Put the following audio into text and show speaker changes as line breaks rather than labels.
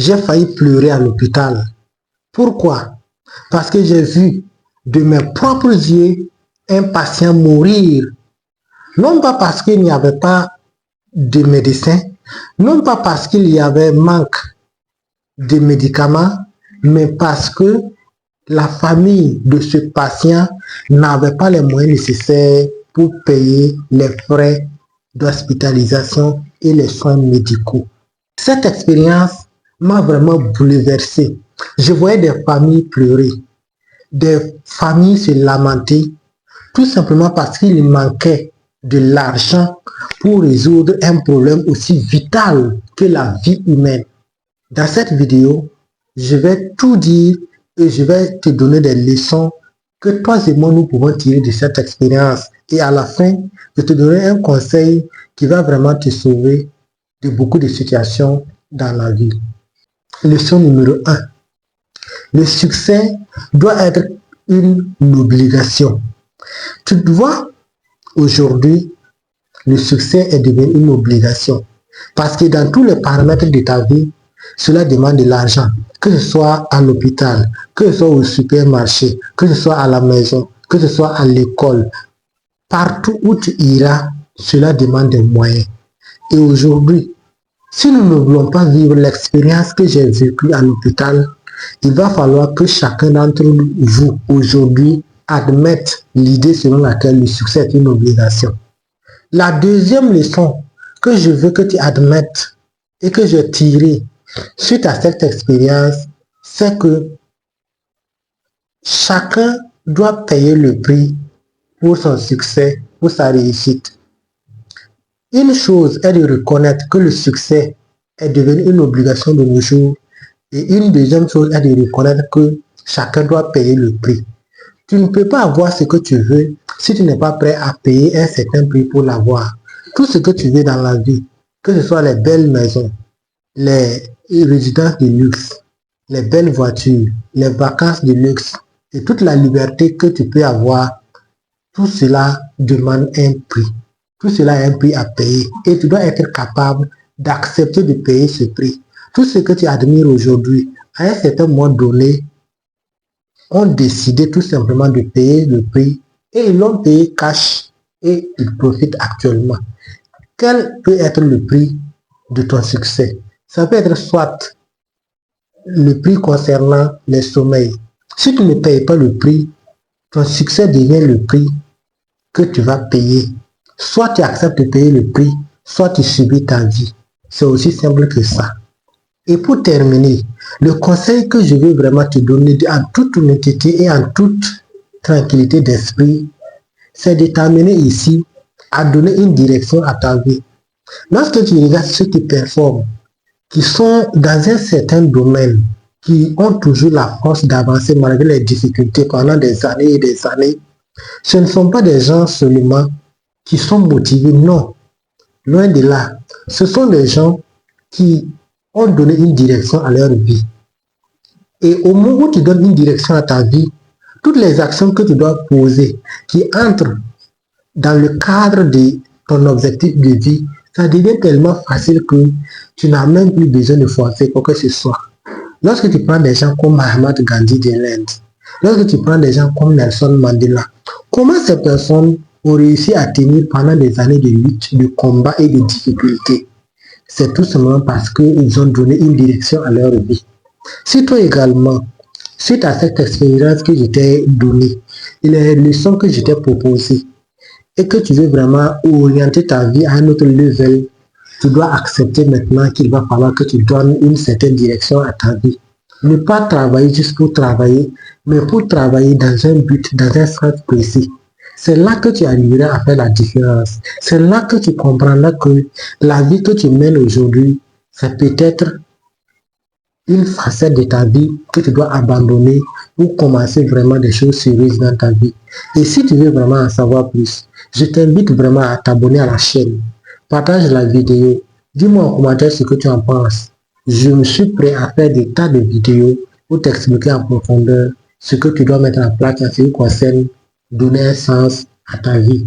j'ai failli pleurer à l'hôpital. Pourquoi? Parce que j'ai vu de mes propres yeux un patient mourir. Non pas parce qu'il n'y avait pas de médecins, non pas parce qu'il y avait manque de médicaments, mais parce que la famille de ce patient n'avait pas les moyens nécessaires pour payer les frais d'hospitalisation et les soins médicaux. Cette expérience m'a vraiment bouleversé. Je voyais des familles pleurer, des familles se lamenter, tout simplement parce qu'il manquait de l'argent pour résoudre un problème aussi vital que la vie humaine. Dans cette vidéo, je vais tout dire et je vais te donner des leçons que toi et moi nous pouvons tirer de cette expérience. Et à la fin, je te donnerai un conseil qui va vraiment te sauver de beaucoup de situations dans la vie. Leçon numéro 1. Le succès doit être une obligation. Tu vois, aujourd'hui, le succès est devenu une obligation. Parce que dans tous les paramètres de ta vie, cela demande de l'argent. Que ce soit à l'hôpital, que ce soit au supermarché, que ce soit à la maison, que ce soit à l'école. Partout où tu iras, cela demande des moyens. Et aujourd'hui, si nous ne voulons pas vivre l'expérience que j'ai vécue à l'hôpital, il va falloir que chacun d'entre vous aujourd'hui admette l'idée selon laquelle le succès est une obligation. La deuxième leçon que je veux que tu admettes et que j'ai tirée suite à cette expérience, c'est que chacun doit payer le prix pour son succès, pour sa réussite. Une chose est de reconnaître que le succès est devenu une obligation de nos jours. Et une deuxième chose est de reconnaître que chacun doit payer le prix. Tu ne peux pas avoir ce que tu veux si tu n'es pas prêt à payer un certain prix pour l'avoir. Tout ce que tu veux dans la vie, que ce soit les belles maisons, les résidences de luxe, les belles voitures, les vacances de luxe et toute la liberté que tu peux avoir, tout cela demande un prix. Tout cela a un prix à payer et tu dois être capable d'accepter de payer ce prix. Tout ce que tu admires aujourd'hui, à un certain moment donné, ont décidé tout simplement de payer le prix et ils l'ont payé cash et ils profitent actuellement. Quel peut être le prix de ton succès? Ça peut être soit le prix concernant les sommeils. Si tu ne payes pas le prix, ton succès devient le prix que tu vas payer. Soit tu acceptes de payer le prix, soit tu subis ta vie. C'est aussi simple que ça. Et pour terminer, le conseil que je veux vraiment te donner en toute honnêteté et en toute tranquillité d'esprit, c'est de t'amener ici à donner une direction à ta vie. Lorsque tu regardes ceux qui performent, qui sont dans un certain domaine, qui ont toujours la force d'avancer malgré les difficultés pendant des années et des années, ce ne sont pas des gens seulement qui sont motivés, non. Loin de là, ce sont des gens qui ont donné une direction à leur vie. Et au moment où tu donnes une direction à ta vie, toutes les actions que tu dois poser, qui entrent dans le cadre de ton objectif de vie, ça devient tellement facile que tu n'as même plus besoin de forcer quoi que ce soit. Lorsque tu prends des gens comme Mahatma Gandhi de l'Inde, lorsque tu prends des gens comme Nelson Mandela, comment ces personnes ont réussi à tenir pendant des années de lutte, de combat et de difficultés? C'est tout simplement parce qu'ils ont donné une direction à leur vie. Si toi également, suite à cette expérience que je t'ai donnée, et les leçons que je t'ai proposées, et que tu veux vraiment orienter ta vie à un autre level, tu dois accepter maintenant qu'il va falloir que tu donnes une certaine direction à ta vie. Ne pas travailler juste pour travailler, mais pour travailler dans un but, dans un sens précis. C'est là que tu arriveras à faire la différence. C'est là que tu comprendras que la vie que tu mènes aujourd'hui, c'est peut-être une facette de ta vie que tu dois abandonner pour commencer vraiment des choses sérieuses dans ta vie. Et si tu veux vraiment en savoir plus, je t'invite vraiment à t'abonner à la chaîne. Partage la vidéo. Dis-moi en commentaire ce que tu en penses. Je me suis prêt à faire des tas de vidéos pour t'expliquer en profondeur ce que tu dois mettre en place en ce qui concerne donner un sens à ta vie.